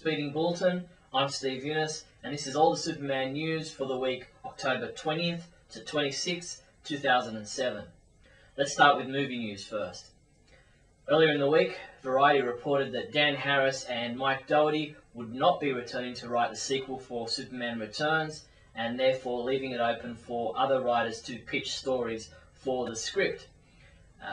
Speeding Bulletin. I'm Steve Younis, and this is all the Superman news for the week October 20th to 26th, 2007. Let's start with movie news first. Earlier in the week, Variety reported that Dan Harris and Mike Dougherty would not be returning to write the sequel for Superman Returns, and therefore leaving it open for other writers to pitch stories for the script.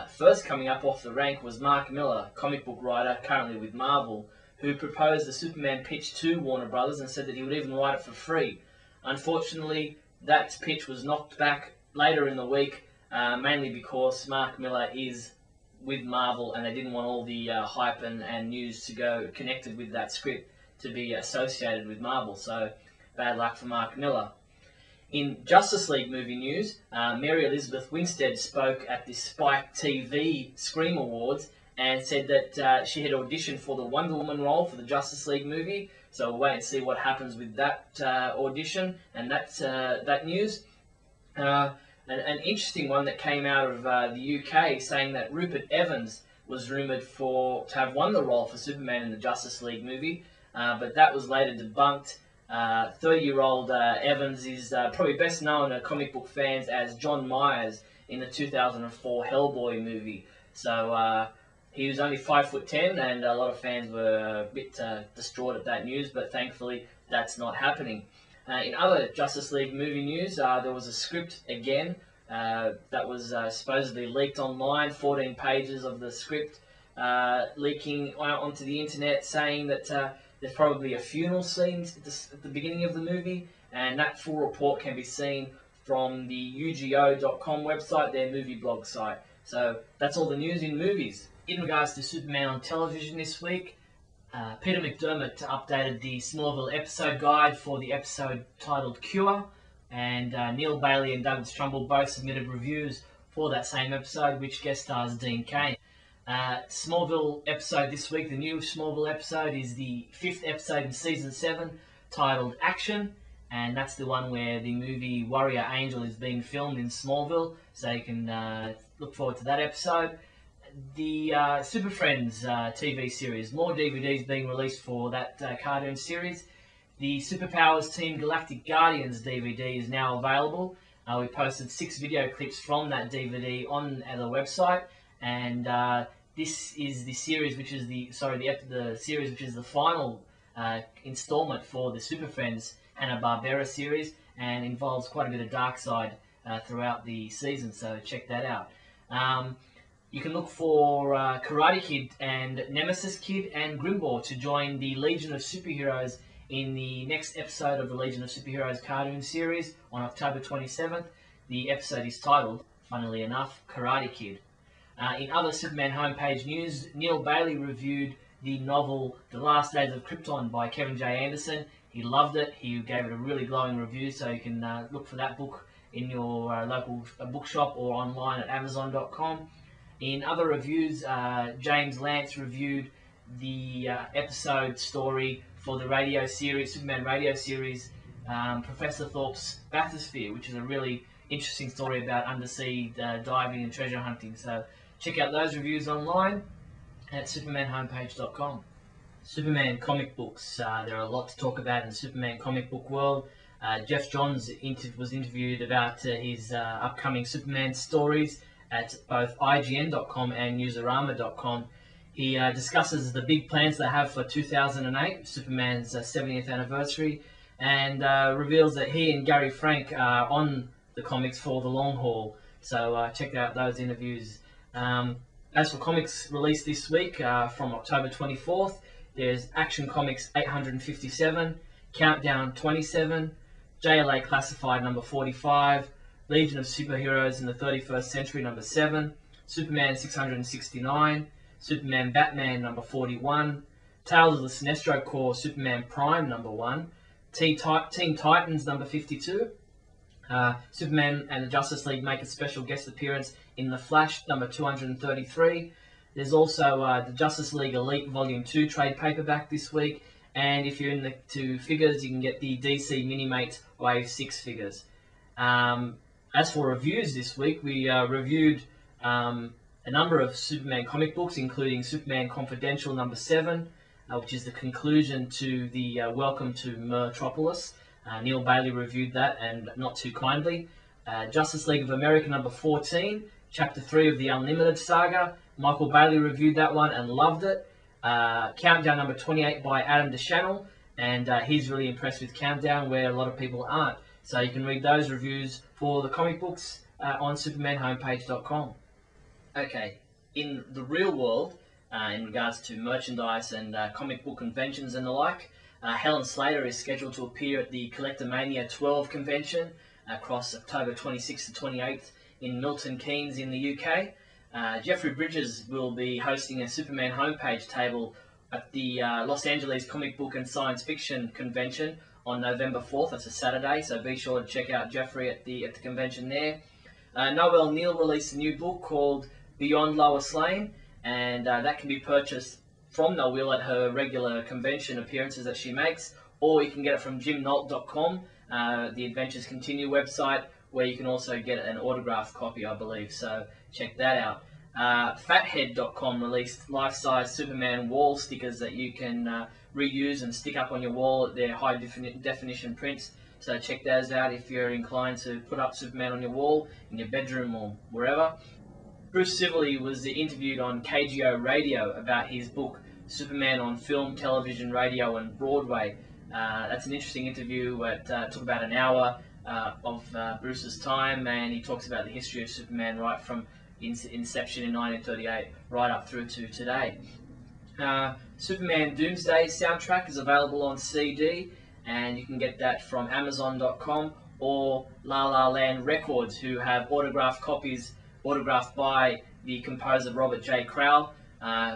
First coming up off the rank was Mark Millar, comic book writer currently with Marvel, who proposed the Superman pitch to Warner Brothers and said that he would even write it for free. Unfortunately, that pitch was knocked back later in the week, mainly because Mark Millar is with Marvel and they didn't want all the hype and news to go connected with that script to be associated with Marvel, so bad luck for Mark Millar. In Justice League movie news, Mary Elizabeth Winstead spoke at the Spike TV Scream Awards and said that she had auditioned for the Wonder Woman role for the Justice League movie, so we'll wait and see what happens with that audition and that news. An interesting one that came out of the UK saying that Rupert Evans was rumoured to have won the role for Superman in the Justice League movie, but that was later debunked. 30-year-old Evans is probably best known to comic book fans as John Myers in the 2004 Hellboy movie. So he was only 5'10", and a lot of fans were a bit distraught at that news, but thankfully that's not happening. In other Justice League movie news, there was a script again that was supposedly leaked online, 14 pages of the script leaking onto the internet, saying that there's probably a funeral scene at the beginning of the movie, and that full report can be seen from the UGO.com website, their movie blog site. So that's all the news in movies. In regards to Superman on television this week, Peter McDermott updated the Smallville episode guide for the episode titled Cure, and Neal Bailey and Douglas Trumbull both submitted reviews for that same episode, which guest stars Dean Cain. Smallville episode this week, the new Smallville episode, is the 5th episode in Season 7, titled Action, and that's the one where the movie Warrior Angel is being filmed in Smallville, so you can look forward to that episode. The Super Friends TV series, more DVDs being released for that cartoon series. The Superpowers Team Galactic Guardians DVD is now available. We posted 6 video clips from that DVD on the website, and this is the series, which is the series which is the final installment for the Super Friends Hanna-Barbera series, and involves quite a bit of dark side throughout the season. So check that out. You can look for Karate Kid and Nemesis Kid and Grimbor to join the Legion of Superheroes in the next episode of the Legion of Superheroes cartoon series on October 27th. The episode is titled, funnily enough, Karate Kid. In other Superman homepage news, Neal Bailey reviewed the novel The Last Days of Krypton by Kevin J. Anderson. He loved it. He gave it a really glowing review, so you can look for that book in your local bookshop or online at Amazon.com. In other reviews, James Lance reviewed the episode story for the radio series, Superman radio series, Professor Thorpe's Bathysphere, which is a really interesting story about undersea diving and treasure hunting. So check out those reviews online at supermanhomepage.com. Superman comic books. There are a lot to talk about in the Superman comic book world. Jeff Johns was interviewed about his upcoming Superman stories at both IGN.com and Newsarama.com. He discusses the big plans they have for 2008, Superman's 70th anniversary, and reveals that he and Gary Frank are on the comics for the long haul. So check out those interviews. As for comics released this week, from October 24th, there's Action Comics 857, Countdown 27, JLA Classified number 45, Legion of Superheroes in the 31st Century number 7, Superman 669, Superman Batman number 41, Tales of the Sinestro Corps Superman Prime number 1, Teen Titans number 52, Superman and the Justice League make a special guest appearance in The Flash number 233. There's also the Justice League Elite Volume 2 trade paperback this week, and if you're into figures, you can get the DC Minimates Wave 6 figures. As for reviews this week, we reviewed a number of Superman comic books, including Superman Confidential number 7, which is the conclusion to the Welcome to Metropolis. Neal Bailey reviewed that, and not too kindly. Justice League of America number 14, Chapter 3 of the Unlimited Saga. Michael Bailey reviewed that one and loved it. Countdown number 28 by Adam DeChannel, and he's really impressed with Countdown, where a lot of people aren't. So you can read those reviews for the comic books on supermanhomepage.com. Okay, in the real world, in regards to merchandise and comic book conventions and the like, Helen Slater is scheduled to appear at the Collectomania 12 convention across October 26th to 28th in Milton Keynes in the UK. Jeffrey Bridges will be hosting a Superman homepage table at the Los Angeles Comic Book and Science Fiction Convention on November 4th. That's a Saturday, so be sure to check out Jeffrey at the convention there. Noel Neill released a new book called Beyond Lois Lane, and that can be purchased from Noel at her regular convention appearances that she makes, or you can get it from jimnolt.com, the Adventures Continue website, where you can also get an autographed copy, I believe, so check that out. Fathead.com released life-size Superman wall stickers that you can reuse and stick up on your wall. They're high-definition prints, so check those out if you're inclined to put up Superman on your wall in your bedroom or wherever. Bruce Sibley was interviewed on KGO Radio about his book Superman on Film, Television, Radio and Broadway. That's an interesting interview. It took about an hour of Bruce's time, and he talks about the history of Superman right from inception in 1938 right up through to today. Superman Doomsday soundtrack is available on CD, and you can get that from Amazon.com or La La Land Records, who have autographed copies autographed by the composer Robert J. Crowell.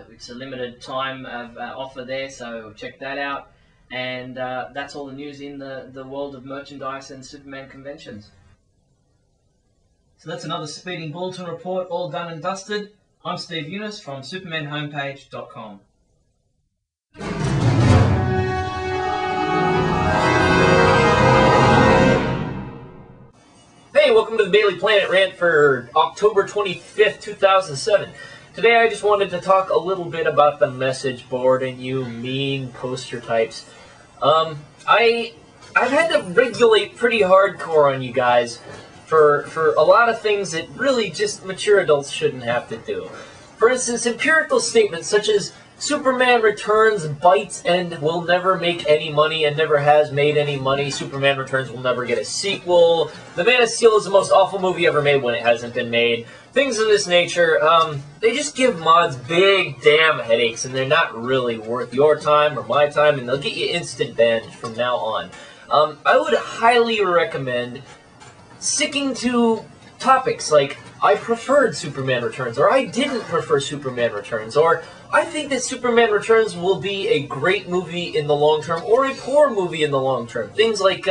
It's a limited time of offer there, so check that out. And that's all the news in the world of merchandise and Superman conventions. So that's another Speeding Bulletin report, all done and dusted. I'm Steve Younis from supermanhomepage.com. Hey, welcome to the Bailey Planet Rant for October 25th, 2007. Today I just wanted to talk a little bit about the message board and you mean poster types. I've had to regulate pretty hardcore on you guys for a lot of things that really just mature adults shouldn't have to do. For instance, empirical statements such as Superman Returns bites and will never make any money and never has made any money. Superman Returns will never get a sequel. The Man of Steel is the most awful movie ever made when it hasn't been made. Things of this nature, they just give mods big damn headaches, and they're not really worth your time or my time, and they'll get you instant banned from now on. I would highly recommend sticking to topics like, I preferred Superman Returns, or I didn't prefer Superman Returns, or I think that Superman Returns will be a great movie in the long term, or a poor movie in the long term. Things like,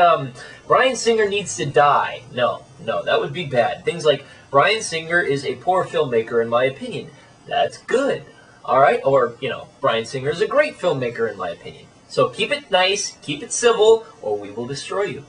Bryan Singer needs to die. No, that would be bad. Things like, Bryan Singer is a poor filmmaker in my opinion. That's good. Alright? Or, Bryan Singer is a great filmmaker in my opinion. So keep it nice, keep it civil, or we will destroy you.